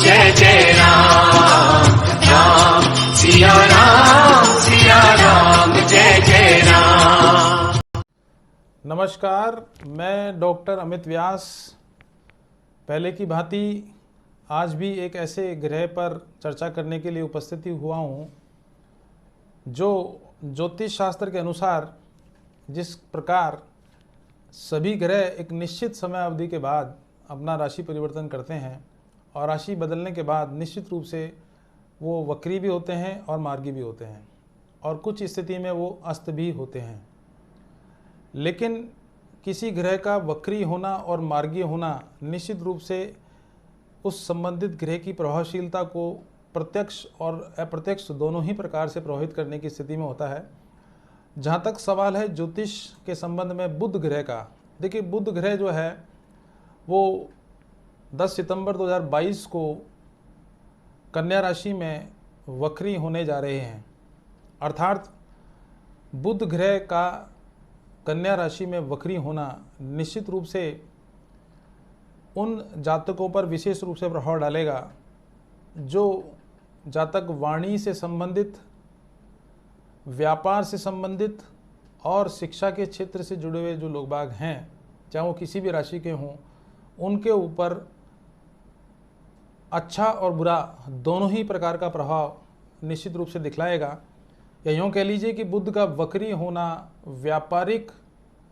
जय जय राम, राम सिया राम, जय जय राम। नमस्कार, मैं डॉक्टर अमित व्यास पहले की भांति आज भी एक ऐसे ग्रह पर चर्चा करने के लिए उपस्थित हुआ हूँ जो ज्योतिष शास्त्र के अनुसार जिस प्रकार सभी ग्रह एक निश्चित समय अवधि के बाद अपना राशि परिवर्तन करते हैं और राशि बदलने के बाद निश्चित रूप से वो वक्री भी होते हैं और मार्गी भी होते हैं और कुछ स्थिति में वो अस्त भी होते हैं। लेकिन किसी ग्रह का वक्री होना और मार्गी होना निश्चित रूप से उस संबंधित ग्रह की प्रभावशीलता को प्रत्यक्ष और अप्रत्यक्ष दोनों ही प्रकार से प्रभावित करने की स्थिति में होता है। जहाँ तक सवाल है ज्योतिष के संबंध में बुध ग्रह का, देखिए बुध ग्रह जो है वो 10 सितंबर 2022 को कन्या राशि में वक्री होने जा रहे हैं। अर्थात बुध ग्रह का कन्या राशि में वक्री होना निश्चित रूप से उन जातकों पर विशेष रूप से प्रभाव डालेगा जो जातक वाणी से संबंधित, व्यापार से संबंधित और शिक्षा के क्षेत्र से जुड़े हुए जो लोग बाग हैं, चाहे वो किसी भी राशि के हों, उनके ऊपर अच्छा और बुरा दोनों ही प्रकार का प्रभाव निश्चित रूप से दिखलाएगा। या यूँ कह लीजिए कि बुध का वक्री होना व्यापारिक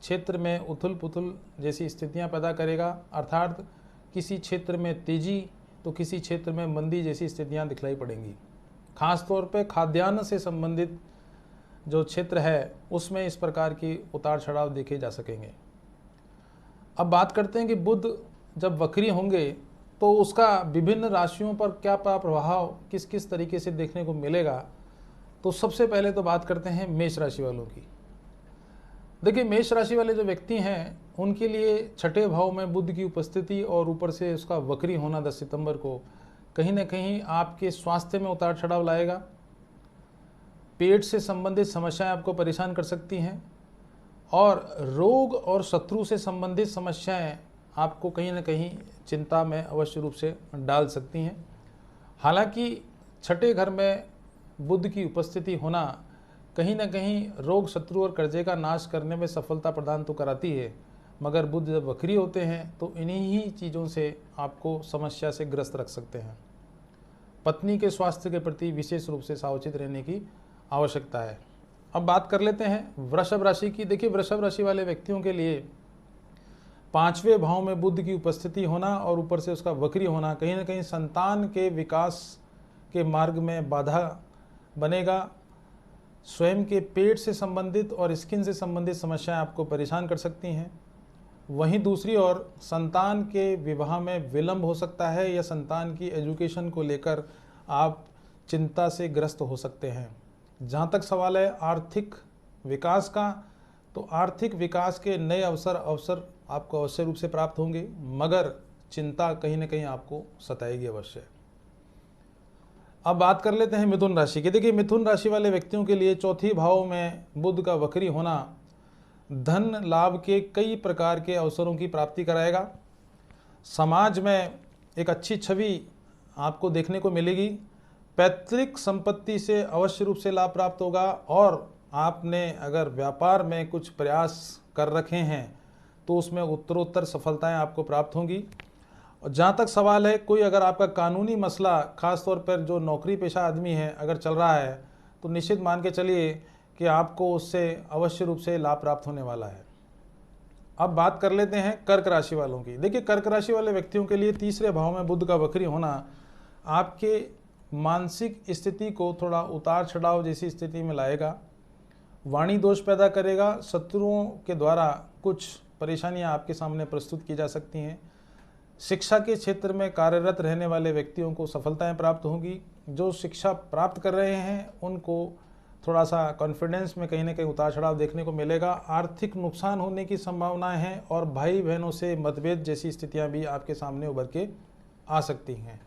क्षेत्र में उथल पुथल जैसी स्थितियां पैदा करेगा। अर्थात किसी क्षेत्र में तेजी तो किसी क्षेत्र में मंदी जैसी स्थितियां दिखलाई पड़ेंगी। खास तौर पे खाद्यान्न से संबंधित जो क्षेत्र है उसमें इस प्रकार की उतार चढ़ाव देखे जा सकेंगे। अब बात करते हैं कि बुध जब वक्री होंगे तो उसका विभिन्न राशियों पर क्या प्रभाव किस किस तरीके से देखने को मिलेगा। तो सबसे पहले तो बात करते हैं मेष राशि वालों की। देखिए मेष राशि वाले जो व्यक्ति हैं उनके लिए छठे भाव में बुध की उपस्थिति और ऊपर से उसका वक्री होना 10 सितंबर को कहीं ना कहीं आपके स्वास्थ्य में उतार चढ़ाव लाएगा। पेट से संबंधित समस्याएं आपको परेशान कर सकती हैं और रोग और शत्रु से संबंधित समस्याएं आपको कहीं ना कहीं चिंता में अवश्य रूप से डाल सकती हैं। हालांकि छठे घर में बुध की उपस्थिति होना कहीं ना कहीं रोग, शत्रु और कर्जे का नाश करने में सफलता प्रदान तो कराती है, मगर बुध जब वक्री होते हैं तो इन्हीं ही चीज़ों से आपको समस्या से ग्रस्त रख सकते हैं। पत्नी के स्वास्थ्य के प्रति विशेष रूप से सावचेत रहने की आवश्यकता है। अब बात कर लेते हैं वृषभ राशि की। देखिए वृषभ राशि वाले व्यक्तियों के लिए 5वें भाव में बुध की उपस्थिति होना और ऊपर से उसका वक्री होना कहीं ना कहीं संतान के विकास के मार्ग में बाधा बनेगा। स्वयं के पेट से संबंधित और स्किन से संबंधित समस्याएं आपको परेशान कर सकती हैं। वहीं दूसरी ओर संतान के विवाह में विलंब हो सकता है या संतान की एजुकेशन को लेकर आप चिंता से ग्रस्त हो सकते हैं। जहाँ तक सवाल है आर्थिक विकास का, तो आर्थिक विकास के नए अवसर आपको अवश्य रूप से प्राप्त होंगे, मगर चिंता कहीं ना कहीं आपको सताएगी अवश्य। अब बात कर लेते हैं मिथुन राशि की। देखिए मिथुन राशि वाले व्यक्तियों के लिए चौथी भाव में बुध का वक्री होना धन लाभ के कई प्रकार के अवसरों की प्राप्ति कराएगा। समाज में एक अच्छी छवि आपको देखने को मिलेगी। पैतृक संपत्ति से अवश्य रूप से लाभ प्राप्त होगा और आपने अगर व्यापार में कुछ प्रयास कर रखे हैं तो उसमें उत्तरोत्तर सफलताएं आपको प्राप्त होंगी। और जहाँ तक सवाल है कोई अगर आपका कानूनी मसला, खास तौर पर जो नौकरी पेशा आदमी है अगर चल रहा है, तो निश्चित मान के चलिए कि आपको उससे अवश्य रूप से लाभ प्राप्त होने वाला है। अब बात कर लेते हैं कर्क राशि वालों की। देखिए कर्क राशि वाले व्यक्तियों के लिए तीसरे भाव में बुध का वक्री होना आपके मानसिक स्थिति को थोड़ा उतार चढ़ाव जैसी स्थिति में लाएगा। वाणी दोष पैदा करेगा। शत्रुओं के द्वारा कुछ परेशानियां आपके सामने प्रस्तुत की जा सकती हैं। शिक्षा के क्षेत्र में कार्यरत रहने वाले व्यक्तियों को सफलताएं प्राप्त होंगी। जो शिक्षा प्राप्त कर रहे हैं उनको थोड़ा सा कॉन्फिडेंस में कहीं ना कहीं उतार चढ़ाव देखने को मिलेगा। आर्थिक नुकसान होने की संभावनाएं हैं और भाई बहनों से मतभेद जैसी स्थितियां भी आपके सामने उभर के आ सकती हैं।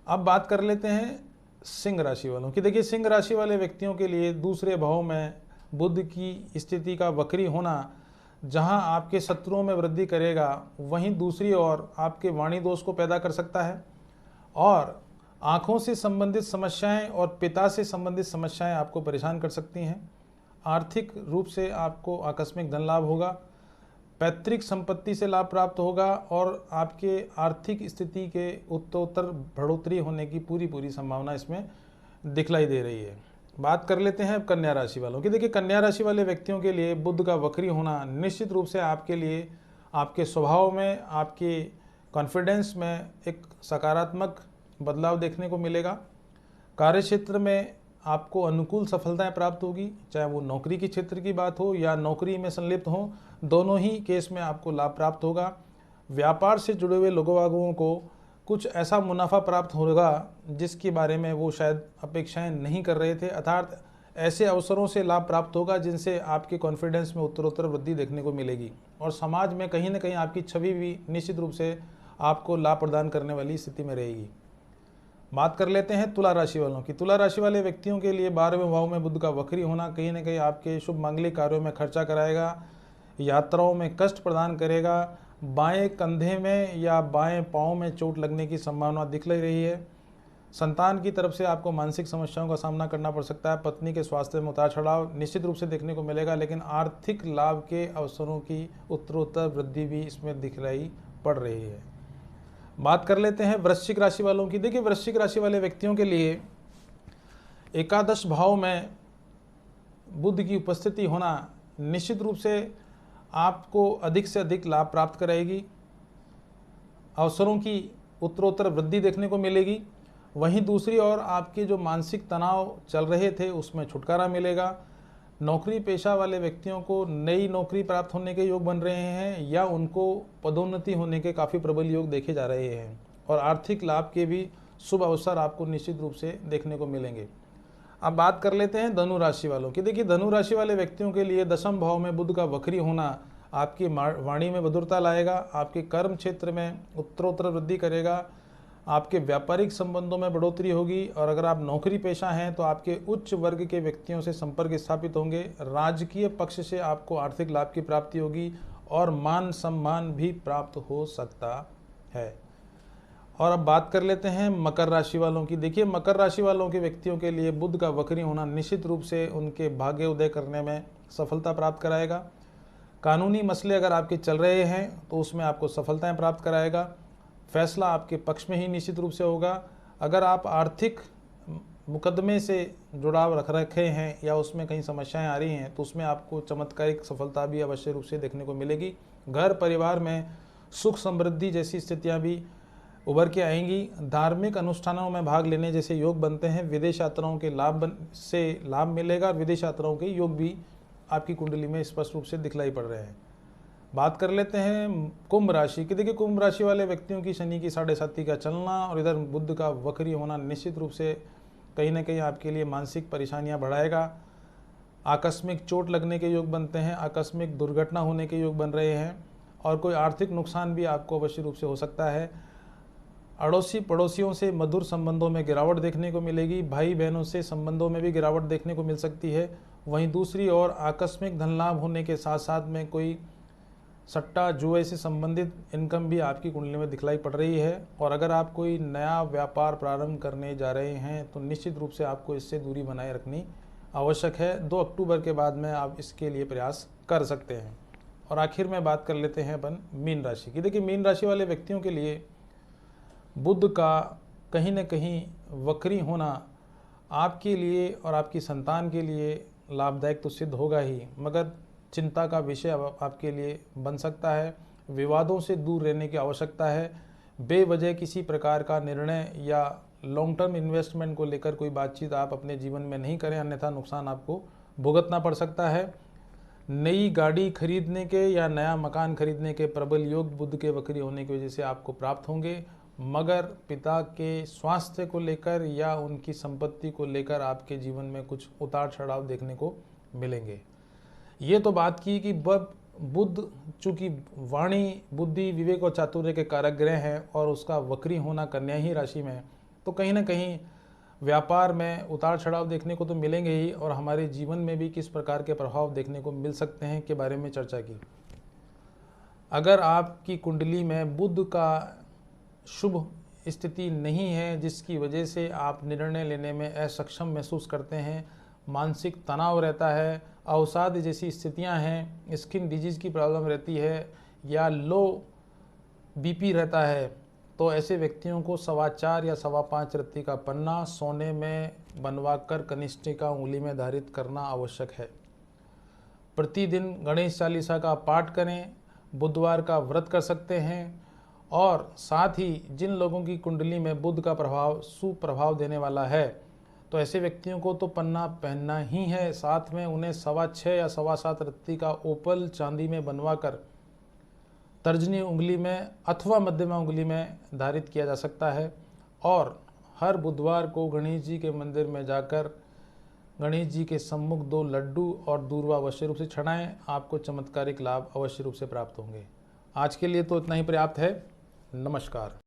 अब बात कर लेते हैं सिंह राशि वालों की। देखिए सिंह राशि वाले व्यक्तियों के लिए दूसरे भाव में बुध की स्थिति का वक्री होना जहां आपके शत्रुओं में वृद्धि करेगा, वहीं दूसरी ओर आपके वाणी दोष को पैदा कर सकता है और आँखों से संबंधित समस्याएं और पिता से संबंधित समस्याएं आपको परेशान कर सकती हैं। आर्थिक रूप से आपको आकस्मिक धन लाभ होगा, पैतृक संपत्ति से लाभ प्राप्त होगा और आपके आर्थिक स्थिति के उत्तरोत्तर बढ़ोतरी होने की पूरी संभावना इसमें दिखलाई दे रही है। बात कर लेते हैं अब कन्या राशि वालों की। देखिए, कन्या राशि वाले व्यक्तियों के लिए बुध का वक्री होना निश्चित रूप से आपके लिए आपके स्वभाव में, आपके कॉन्फिडेंस में एक सकारात्मक बदलाव देखने को मिलेगा। कार्यक्षेत्र में आपको अनुकूल सफलताएं प्राप्त होगी, चाहे वो नौकरी के क्षेत्र की बात हो या नौकरी में संलिप्त हो, दोनों ही केस में आपको लाभ प्राप्त होगा। व्यापार से जुड़े हुए लोगों को कुछ ऐसा मुनाफा प्राप्त होगा जिसके बारे में वो शायद अपेक्षाएं नहीं कर रहे थे, अर्थात ऐसे अवसरों से लाभ प्राप्त होगा जिनसे आपके कॉन्फिडेंस में उत्तरोत्तर वृद्धि देखने को मिलेगी और समाज में कहीं ना कहीं आपकी छवि भी निश्चित रूप से आपको लाभ प्रदान करने वाली स्थिति में रहेगी। बात कर लेते हैं तुला राशि वालों की। तुला राशि वाले व्यक्तियों के लिए 12वें भाव में बुध का वक्री होना कहीं ना कहीं आपके शुभ मांगलिक कार्यों में खर्चा कराएगा, यात्राओं में कष्ट प्रदान करेगा, बाएं कंधे में या बाएं पाँव में चोट लगने की संभावना दिख रही है। संतान की तरफ से आपको मानसिक समस्याओं का सामना करना पड़ सकता है। पत्नी के स्वास्थ्य में उतार चढ़ाव निश्चित रूप से देखने को मिलेगा, लेकिन आर्थिक लाभ के अवसरों की उत्तरोत्तर वृद्धि भी इसमें दिखलाई पड़ रही है। बात कर लेते हैं वृश्चिक राशि वालों की। देखिए, वृश्चिक राशि वाले व्यक्तियों के लिए एकादश भाव में बुध की उपस्थिति होना निश्चित रूप से आपको अधिक से अधिक लाभ प्राप्त कराएगी, अवसरों की उत्तरोत्तर वृद्धि देखने को मिलेगी। वहीं दूसरी ओर आपके जो मानसिक तनाव चल रहे थे उसमें छुटकारा मिलेगा। नौकरी पेशा वाले व्यक्तियों को नई नौकरी प्राप्त होने के योग बन रहे हैं या उनको पदोन्नति होने के काफ़ी प्रबल योग देखे जा रहे हैं और आर्थिक लाभ के भी शुभ अवसर आपको निश्चित रूप से देखने को मिलेंगे। अब बात कर लेते हैं धनु राशि वालों की। देखिए, धनु राशि वाले व्यक्तियों के लिए 10वें भाव में बुध का वक्री होना आपकी वाणी में मधुरता लाएगा, आपके कर्म क्षेत्र में उत्तरोत्तर वृद्धि करेगा, आपके व्यापारिक संबंधों में बढ़ोतरी होगी और अगर आप नौकरी पेशा हैं तो आपके उच्च वर्ग के व्यक्तियों से संपर्क स्थापित होंगे। राजकीय पक्ष से आपको आर्थिक लाभ की प्राप्ति होगी और मान सम्मान भी प्राप्त हो सकता है। और अब बात कर लेते हैं मकर राशि वालों की। देखिए, मकर राशि वालों के व्यक्तियों के लिए बुध का वक्री होना निश्चित रूप से उनके भाग्य उदय करने में सफलता प्राप्त कराएगा। कानूनी मसले अगर आपके चल रहे हैं तो उसमें आपको सफलताएं प्राप्त कराएगा। फैसला आपके पक्ष में ही निश्चित रूप से होगा। अगर आप आर्थिक मुकदमे से जुड़ाव रख रखे हैं या उसमें कहीं समस्याएं आ रही हैं तो उसमें आपको चमत्कारिक सफलता भी अवश्य रूप से देखने को मिलेगी। घर परिवार में सुख समृद्धि जैसी स्थितियां भी उभर के आएंगी। धार्मिक अनुष्ठानों में भाग लेने जैसे योग बनते हैं। विदेश यात्राओं के लाभ मिलेगा। विदेश यात्राओं के योग भी आपकी कुंडली में स्पष्ट रूप से दिखलाई पड़ रहे हैं। बात कर लेते हैं कुंभ राशि की। देखिए, कुंभ राशि वाले व्यक्तियों की शनि की 7.5 का चलना और इधर बुध का वक्री होना निश्चित रूप से कहीं ना कहीं आपके लिए मानसिक परेशानियां बढ़ाएगा। आकस्मिक चोट लगने के योग बनते हैं, आकस्मिक दुर्घटना होने के योग बन रहे हैं और कोई आर्थिक नुकसान भी आपको अवश्य रूप से हो सकता है। अड़ोसी पड़ोसियों से मधुर संबंधों में गिरावट देखने को मिलेगी। भाई बहनों से संबंधों में भी गिरावट देखने को मिल सकती है। वहीं दूसरी ओर आकस्मिक धन लाभ होने के साथ साथ में कोई सट्टा जुए से संबंधित इनकम भी आपकी कुंडली में दिखलाई पड़ रही है। और अगर आप कोई नया व्यापार प्रारंभ करने जा रहे हैं तो निश्चित रूप से आपको इससे दूरी बनाए रखनी आवश्यक है। 2 अक्टूबर के बाद में आप इसके लिए प्रयास कर सकते हैं। और आखिर में बात कर लेते हैं अपन मीन राशि की। देखिए, मीन राशि वाले व्यक्तियों के लिए बुध का कहीं न कहीं वक्री होना आपके लिए और आपकी संतान के लिए लाभदायक तो सिद्ध होगा ही, मगर चिंता का विषय आपके लिए बन सकता है। विवादों से दूर रहने की आवश्यकता है। बेवजह किसी प्रकार का निर्णय या लॉन्ग टर्म इन्वेस्टमेंट को लेकर कोई बातचीत आप अपने जीवन में नहीं करें, अन्यथा नुकसान आपको भुगतना पड़ सकता है। नई गाड़ी खरीदने के या नया मकान खरीदने के प्रबल योग बुध के वक्री होने की वजह से आपको प्राप्त होंगे, मगर पिता के स्वास्थ्य को लेकर या उनकी संपत्ति को लेकर आपके जीवन में कुछ उतार चढ़ाव देखने को मिलेंगे। ये तो बात की कि बुध चूँकि वाणी, बुद्धि, विवेक और चातुर्य के कारक ग्रह हैं और उसका वक्री होना कन्या ही राशि में, तो कहीं ना कहीं व्यापार में उतार चढ़ाव देखने को तो मिलेंगे ही और हमारे जीवन में भी किस प्रकार के प्रभाव देखने को मिल सकते हैं के बारे में चर्चा की। अगर आपकी कुंडली में बुध का शुभ स्थिति नहीं है जिसकी वजह से आप निर्णय लेने में असक्षम महसूस करते हैं, मानसिक तनाव रहता है, अवसाद जैसी स्थितियां हैं, स्किन डिजीज़ की प्रॉब्लम रहती है या लो बीपी रहता है, तो ऐसे व्यक्तियों को 4.25 या 5.25 रत्ती का पन्ना सोने में बनवाकर कनिष्ठिका उंगली में धारित करना आवश्यक है। प्रतिदिन गणेश चालीसा का पाठ करें, बुधवार का व्रत कर सकते हैं, और साथ ही जिन लोगों की कुंडली में बुध का प्रभाव सुप्रभाव देने वाला है, तो ऐसे व्यक्तियों को तो पन्ना पहनना ही है, साथ में उन्हें 6.25 या 7.25 रत्ती का ओपल चांदी में बनवाकर तर्जनी उंगली में अथवा मध्यमा उंगली में धारित किया जा सकता है। और हर बुधवार को गणेश जी के मंदिर में जाकर गणेश जी के सम्मुख 2 लड्डू और दूर्वा अवश्य रूप से चढ़ाएं, आपको चमत्कारिक लाभ अवश्य रूप से प्राप्त होंगे। आज के लिए तो इतना ही पर्याप्त है। नमस्कार।